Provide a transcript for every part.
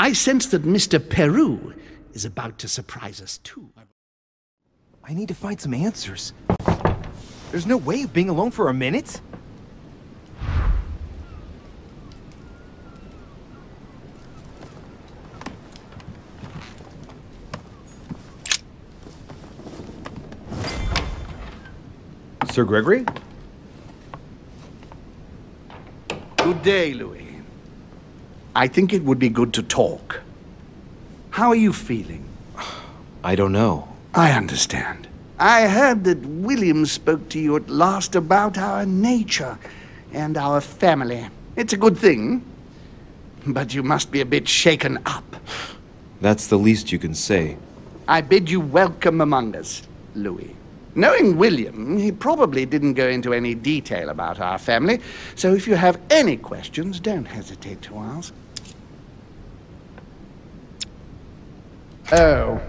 I sense that Mr. Peru is about to surprise us too. I need to find some answers. There's no way of being alone for a minute? Sir Gregory? Good day, Louis. I think it would be good to talk. How are you feeling? I don't know. I understand. I heard that William spoke to you at last about our nature and our family. It's a good thing, but you must be a bit shaken up. That's the least you can say. I bid you welcome among us, Louis. Knowing William, he probably didn't go into any detail about our family, so if you have any questions, don't hesitate to ask. Oh,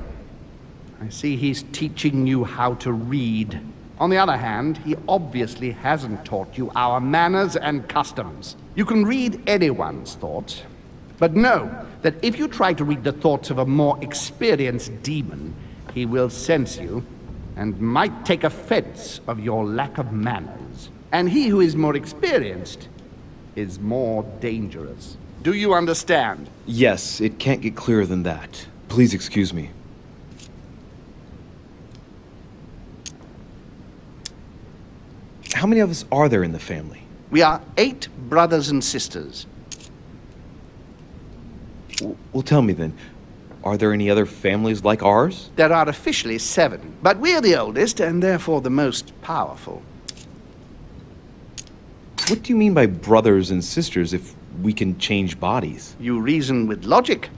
I see he's teaching you how to read. On the other hand, he obviously hasn't taught you our manners and customs. You can read anyone's thoughts, but know that if you try to read the thoughts of a more experienced demon, he will sense you and might take offense of your lack of manners. And he who is more experienced is more dangerous. Do you understand? Yes, it can't get clearer than that. Please excuse me. How many of us are there in the family? We are 8 brothers and sisters. Well, tell me then. Are there any other families like ours? There are officially 7, but we're the oldest and therefore the most powerful. What do you mean by brothers and sisters if we can change bodies? You reason with logic.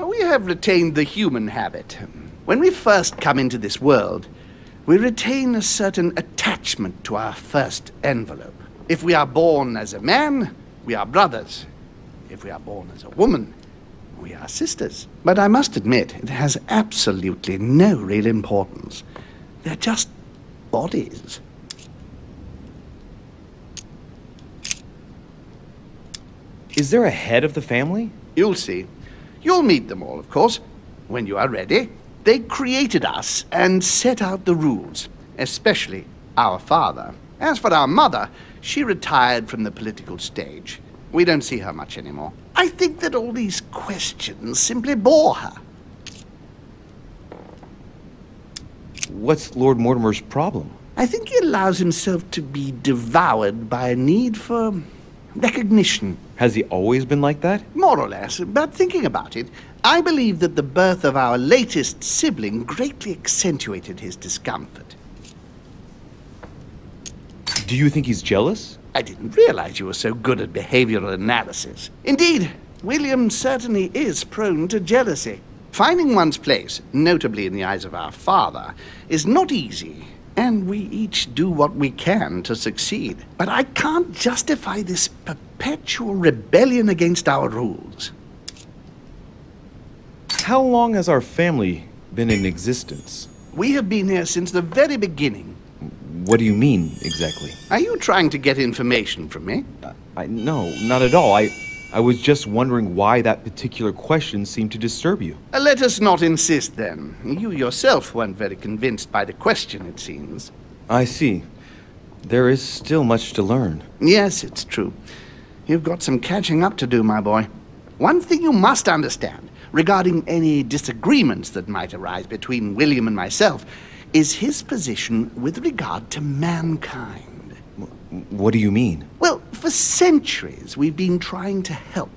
We have retained the human habit. When we first come into this world, we retain a certain attachment to our first envelope. If we are born as a man, we are brothers. If we are born as a woman, we are sisters. But I must admit, it has absolutely no real importance. They're just bodies. Is there a head of the family? You'll see. You'll meet them all, of course, when you are ready. They created us and set out the rules, especially our father. As for our mother, she retired from the political stage. We don't see her much anymore. I think that all these questions simply bore her. What's Lord Mortimer's problem? I think he allows himself to be devoured by a need for recognition. Has he always been like that? More or less, but thinking about it, I believe that the birth of our latest sibling greatly accentuated his discomfort. Do you think he's jealous? I didn't realize you were so good at behavioral analysis. Indeed, William certainly is prone to jealousy. Finding one's place, notably in the eyes of our father, is not easy, and we each do what we can to succeed. But I can't justify this perpetual rebellion against our rules. How long has our family been in existence? We have been here since the very beginning. What do you mean, exactly? Are you trying to get information from me? No, not at all. I was just wondering why that particular question seemed to disturb you. Let us not insist, then. You yourself weren't very convinced by the question, it seems. I see. There is still much to learn. Yes, it's true. You've got some catching up to do, my boy. One thing you must understand, regarding any disagreements that might arise between William and myself, is his position with regard to mankind. What do you mean? Well, for centuries we've been trying to help,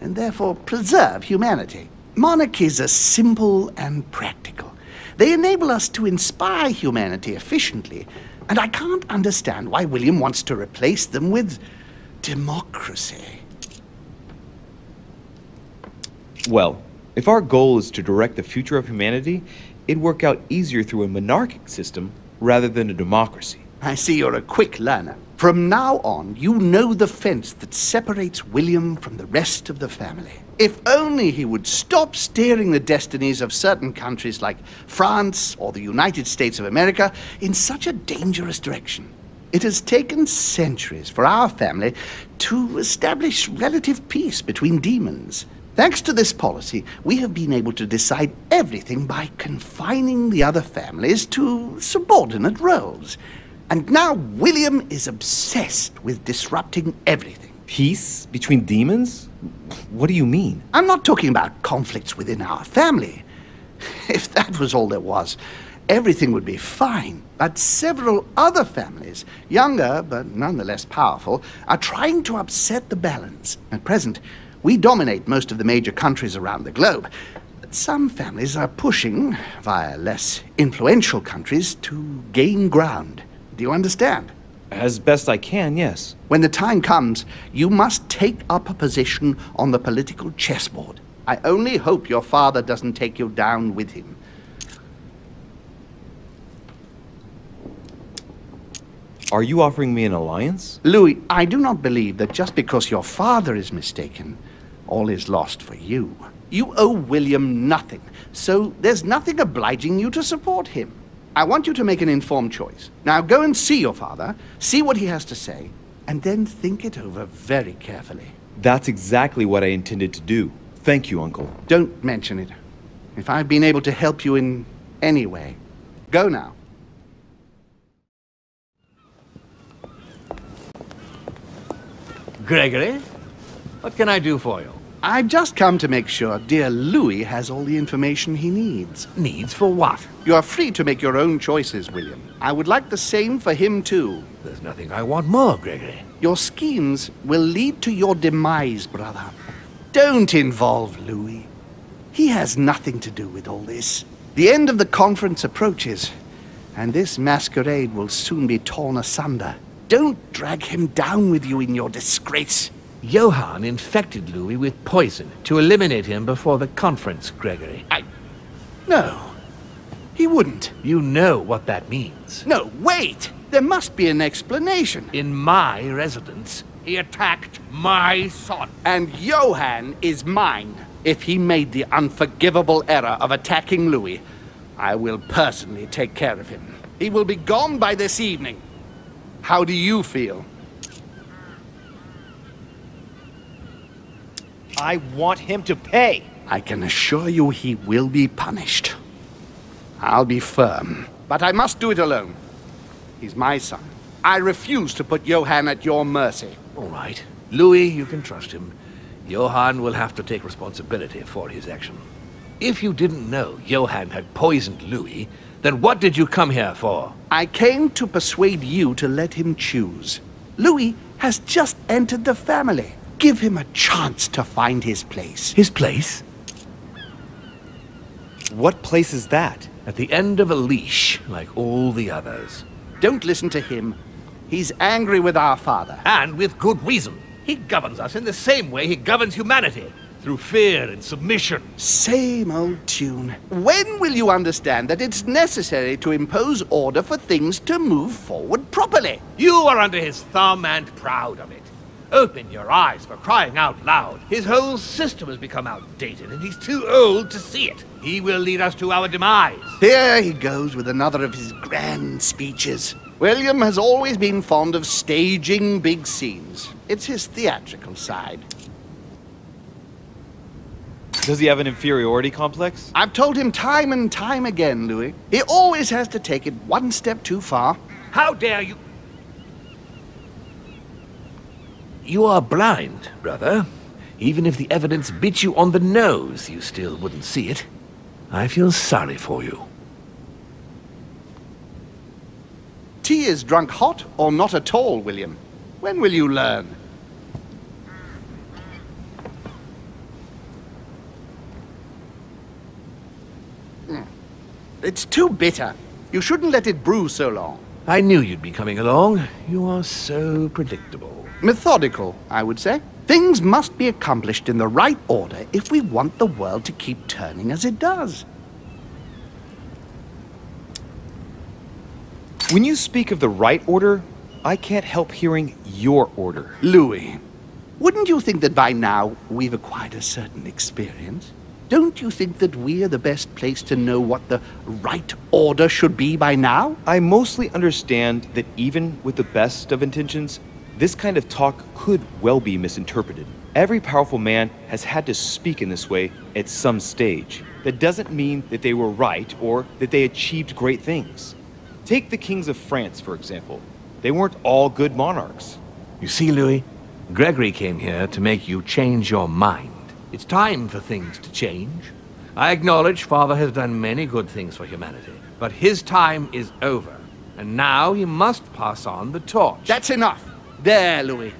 and therefore preserve humanity. Monarchies are simple and practical. They enable us to inspire humanity efficiently, and I can't understand why William wants to replace them with democracy. Well, if our goal is to direct the future of humanity, it'd work out easier through a monarchic system rather than a democracy. I see you're a quick learner. From now on, you know the fence that separates William from the rest of the family. If only he would stop steering the destinies of certain countries like France or the United States of America in such a dangerous direction. It has taken centuries for our family to establish relative peace between demons. Thanks to this policy, we have been able to decide everything by confining the other families to subordinate roles. And now William is obsessed with disrupting everything. Peace between demons? What do you mean? I'm not talking about conflicts within our family. If that was all there was, everything would be fine. But several other families, younger but nonetheless powerful, are trying to upset the balance. At present, we dominate most of the major countries around the globe. But some families are pushing, via less influential countries, to gain ground. Do you understand? As best I can, yes. When the time comes, you must take up a position on the political chessboard. I only hope your father doesn't take you down with him. Are you offering me an alliance? Louis, I do not believe that just because your father is mistaken, all is lost for you. You owe William nothing, so there's nothing obliging you to support him. I want you to make an informed choice. Now go and see your father, see what he has to say, and then think it over very carefully. That's exactly what I intended to do. Thank you, Uncle. Don't mention it. If I've been able to help you in any way, go now. Gregory, what can I do for you? I've just come to make sure dear Louis has all the information he needs. Needs for what? You are free to make your own choices, William. I would like the same for him, too. There's nothing I want more, Gregory. Your schemes will lead to your demise, brother. Don't involve Louis. He has nothing to do with all this. The end of the conference approaches, and this masquerade will soon be torn asunder. Don't drag him down with you in your disgrace. Johann infected Louis with poison to eliminate him before the conference, Gregory. No, he wouldn't. You know what that means. No, wait! There must be an explanation. In my residence, he attacked my son. And Johann is mine. If he made the unforgivable error of attacking Louis, I will personally take care of him. He will be gone by this evening. How do you feel? I want him to pay. I can assure you he will be punished. I'll be firm, but I must do it alone. He's my son. I refuse to put Johann at your mercy. All right. Louis, you can trust him. Johann will have to take responsibility for his action. If you didn't know Johann had poisoned Louis, then what did you come here for? I came to persuade you to let him choose. Louis has just entered the family. Give him a chance to find his place. His place? What place is that? At the end of a leash, like all the others. Don't listen to him. He's angry with our father. And with good reason. He governs us in the same way he governs humanity. Through fear and submission. Same old tune. When will you understand that it's necessary to impose order for things to move forward properly? You are under his thumb and proud of it. Open your eyes, for crying out loud. His whole system has become outdated, and he's too old to see it. He will lead us to our demise. Here he goes with another of his grand speeches. William has always been fond of staging big scenes. It's his theatrical side. Does he have an inferiority complex? I've told him time and time again, Louis. He always has to take it one step too far. How dare you? You are blind, brother. Even if the evidence bit you on the nose, you still wouldn't see it. I feel sorry for you. Tea is drunk hot or not at all, William. When will you learn? It's too bitter. You shouldn't let it brew so long. I knew you'd be coming along. You are so predictable. Methodical, I would say. Things must be accomplished in the right order if we want the world to keep turning as it does. When you speak of the right order, I can't help hearing your order. Louis, wouldn't you think that by now we've acquired a certain experience? Don't you think that we are the best place to know what the right order should be by now? I mostly understand that even with the best of intentions, This kind of talk could well be misinterpreted. Every powerful man has had to speak in this way at some stage. That doesn't mean that they were right or that they achieved great things. Take the kings of France, for example. They weren't all good monarchs. You see, Louis, Gregory came here to make you change your mind. It's time for things to change. I acknowledge Father has done many good things for humanity, but his time is over, and now he must pass on the torch. That's enough. There, Louis.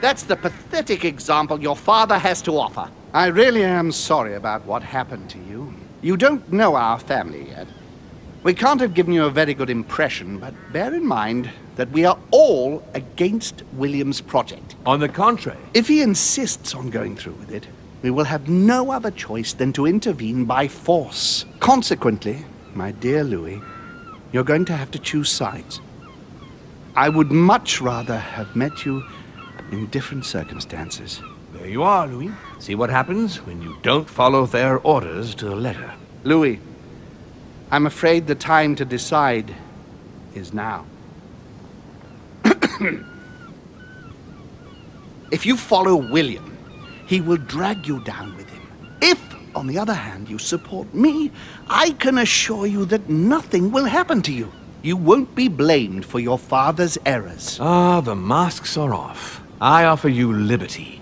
That's the pathetic example your father has to offer. I really am sorry about what happened to you. You don't know our family yet. We can't have given you a very good impression, but bear in mind that we are all against William's project. On the contrary. If he insists on going through with it, we will have no other choice than to intervene by force. Consequently, my dear Louis, you're going to have to choose sides. I would much rather have met you in different circumstances. There you are, Louis. See what happens when you don't follow their orders to the letter. Louis, I'm afraid the time to decide is now. If you follow William, he will drag you down with him. If, on the other hand, you support me, I can assure you that nothing will happen to you. You won't be blamed for your father's errors. Ah, the masks are off. I offer you liberty.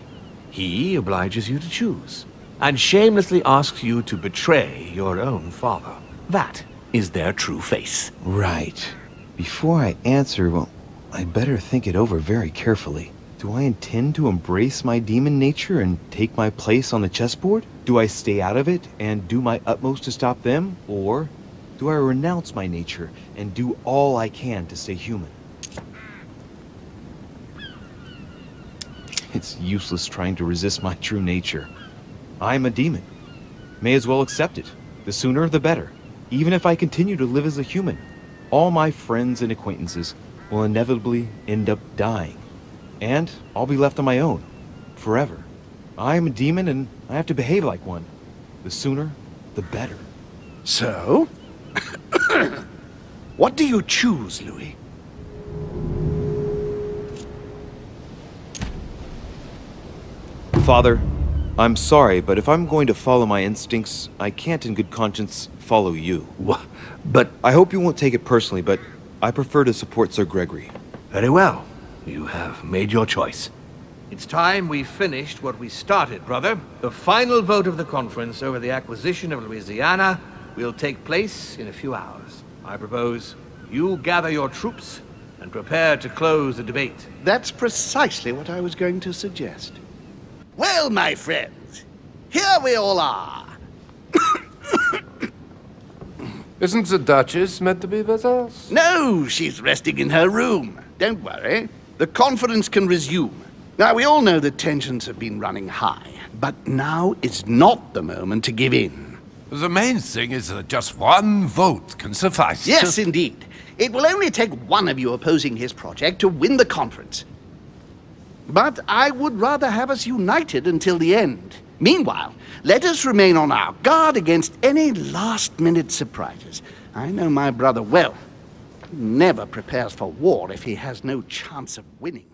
He obliges you to choose, and shamelessly asks you to betray your own father. That is their true face. Right. Before I answer, well, I'd better think it over very carefully. Do I intend to embrace my demon nature and take my place on the chessboard? Do I stay out of it and do my utmost to stop them? Or do I renounce my nature and do all I can to stay human? It's useless trying to resist my true nature. I'm a demon. May as well accept it. The sooner, the better. Even if I continue to live as a human, all my friends and acquaintances will inevitably end up dying. And I'll be left on my own, forever. I'm a demon and I have to behave like one. The sooner, the better. So? What do you choose, Louis? Father, I'm sorry, but if I'm going to follow my instincts, I can't in good conscience follow you. But I hope you won't take it personally, but I prefer to support Sir Gregory. very well. You have made your choice. It's time we finished what we started, brother. The final vote of the conference over the acquisition of Louisiana will take place in a few hours. I propose you gather your troops and prepare to close the debate. That's precisely what I was going to suggest. Well, my friends, here we all are. Isn't the Duchess meant to be with us? No, she's resting in her room. Don't worry. The conference can resume. Now, we all know that tensions have been running high, but now is not the moment to give in. The main thing is that just one vote can suffice. Yes, indeed. It will only take one of you opposing his project to win the conference. But I would rather have us united until the end. Meanwhile, let us remain on our guard against any last-minute surprises. I know my brother well. He never prepares for war if he has no chance of winning.